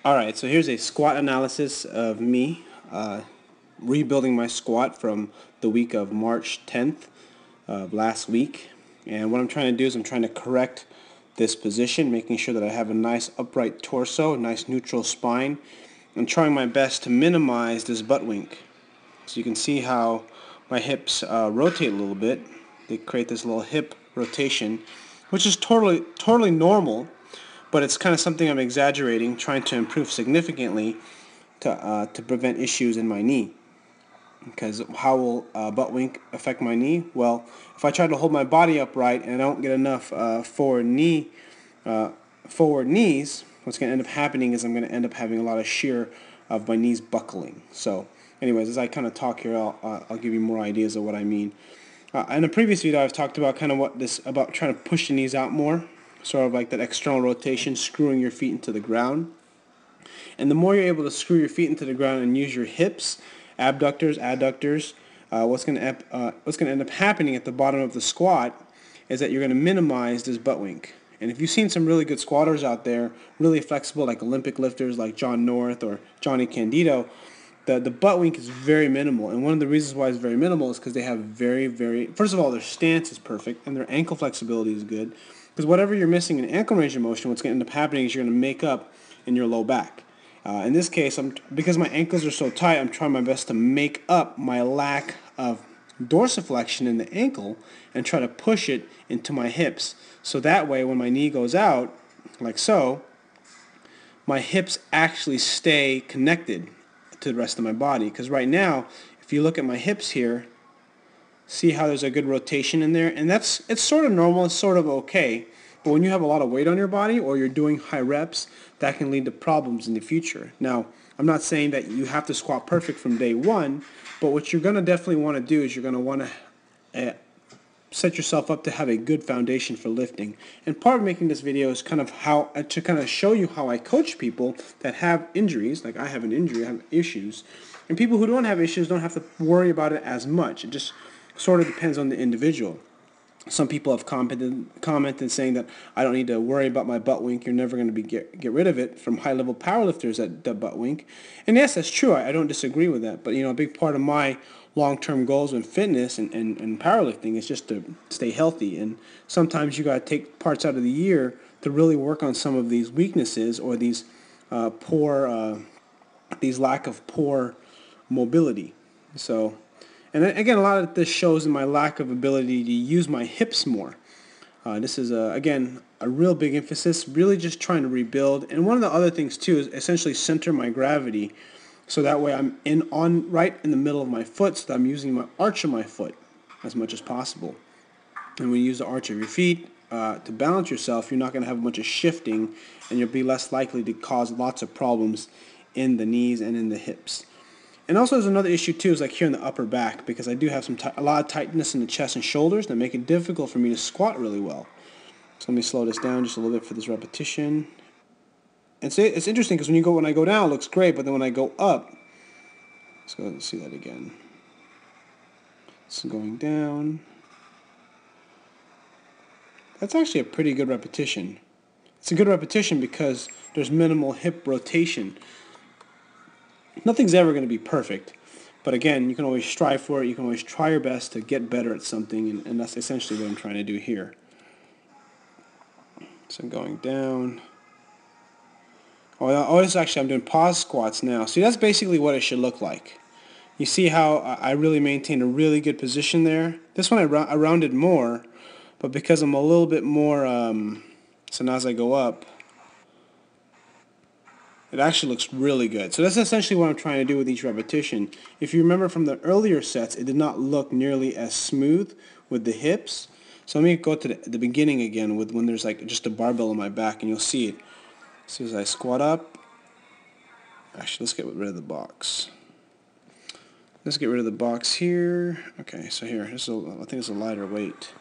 Alright, so here's a squat analysis of me rebuilding my squat from the week of March 10th of last week. And what I'm trying to do is I'm trying to correct this position, making sure that I have a nice upright torso, a nice neutral spine, and trying my best to minimize this butt wink. So you can see how my hips rotate a little bit. They create this little hip rotation, which is totally normal, but it's kind of something I'm exaggerating, trying to improve significantly to prevent issues in my knee. Because how will butt wink affect my knee? Well, if I try to hold my body upright and I don't get enough forward knees, what's going to end up happening is I'm going to end up having a lot of shear of my knees buckling. So, anyways, as I kind of talk here, I'll give you more ideas of what I mean. In the previous video, I've talked about about trying to push the knees out more, sort of like that external rotation, screwing your feet into the ground. And the more you're able to screw your feet into the ground and use your hips, abductors, adductors, what's going to end up happening at the bottom of the squat is that you're going to minimize this butt wink. And if you've seen some really good squatters out there, really flexible, like Olympic lifters like John North or Johnny Candido, the butt wink is very minimal. And one of the reasons why it's very minimal is because they have first of all, their stance is perfect and their ankle flexibility is good. Because whatever you're missing in ankle range of motion, what's going to end up happening is you're going to make up in your low back. In this case, because my ankles are so tight, I'm trying my best to make up my lack of dorsiflexion in the ankle and try to push it into my hips. So that way, when my knee goes out, like so, my hips actually stay connected to the rest of my body. Because right now, if you look at my hips here, see how there's a good rotation in there? And it's sort of normal, it's sort of okay. But when you have a lot of weight on your body or you're doing high reps, that can lead to problems in the future. Now, I'm not saying that you have to squat perfect from day one, but what you're going to definitely want to do is you're going to want to set yourself up to have a good foundation for lifting. And part of making this video is kind of to kind of show you how I coach people that have injuries, like I have an injury, I have issues, and people who don't have issues don't have to worry about it as much. It just sort of depends on the individual. Some people have commented saying that I don't need to worry about my butt wink. You're never going to get rid of it, from high-level powerlifters at the butt wink. And yes, that's true. I don't disagree with that. But, a big part of my long-term goals in fitness and powerlifting is just to stay healthy. And sometimes you got to take parts out of the year to really work on some of these weaknesses or these lack of poor mobility. So. And again, a lot of this shows in my lack of ability to use my hips more. This is, again, a real big emphasis, really just trying to rebuild. And one of the other things, too, is essentially center my gravity. So that way I'm right in the middle of my foot, so that I'm using my arch of my foot as much as possible. And when you use the arch of your feet to balance yourself, you're not going to have a bunch of shifting, and you'll be less likely to cause lots of problems in the knees and in the hips. And also there's another issue too, is like here in the upper back, because I do have a lot of tightness in the chest and shoulders that make it difficult for me to squat really well. So let me slow this down just a little bit for this repetition. And it's interesting because when I go down, it looks great, but then when I go up, let's go ahead and see that again. So going down. That's actually a pretty good repetition. It's a good repetition because there's minimal hip rotation. Nothing's ever going to be perfect, but again, you can always strive for it. You can always try your best to get better at something, and that's essentially what I'm trying to do here. So I'm going down. I'm doing pause squats now. See, that's basically what it should look like. You see how I really maintained a really good position there? This one I rounded more, but because I'm a little bit more, so now as I go up, it actually looks really good. So that's essentially what I'm trying to do with each repetition. If you remember from the earlier sets, it did not look nearly as smooth with the hips. So let me go to the beginning again with when there's like just a barbell on my back, and you'll see it. As soon as I squat up, actually let's get rid of the box. Let's get rid of the box here. Okay, so here, I think it's a lighter weight.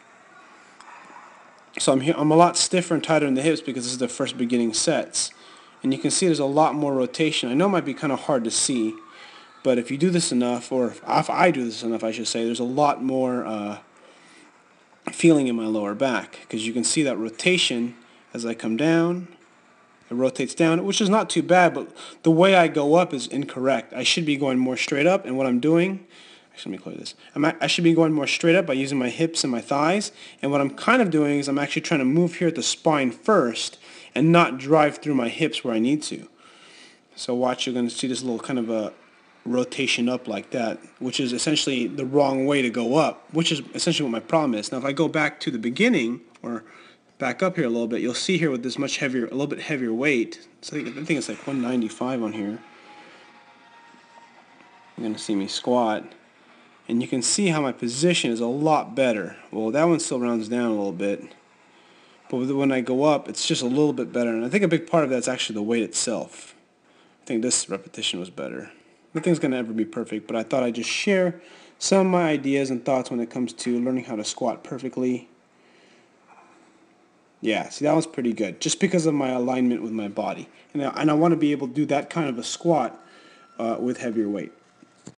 So I'm a lot stiffer and tighter in the hips because this is the first beginning sets. And you can see there's a lot more rotation. I know it might be kind of hard to see, but if you do this enough, or if I do this enough, I should say, there's a lot more feeling in my lower back, because you can see that rotation as I come down. It rotates down, which is not too bad, but the way I go up is incorrect. I should be going more straight up, and what I'm doing, actually let me clear this. I should be going more straight up by using my hips and my thighs, and what I'm kind of doing is I'm actually trying to move here at the spine first and not drive through my hips where I need to. So watch, you're going to see this little kind of a rotation up like that, which is essentially the wrong way to go up, which is essentially what my problem is. Now if I go back to the beginning, or back up here a little bit, you'll see here with this much heavier, a little bit heavier weight, so I think it's like 195 on here. You're going to see me squat, and you can see how my position is a lot better. Well, that one still rounds down a little bit, but when I go up, it's just a little bit better, and I think a big part of that's actually the weight itself. I think this repetition was better. Nothing's going to ever be perfect, but I thought I'd just share some of my ideas and thoughts when it comes to learning how to squat perfectly. Yeah, see, that was pretty good, just because of my alignment with my body. And I want to be able to do that kind of a squat with heavier weight.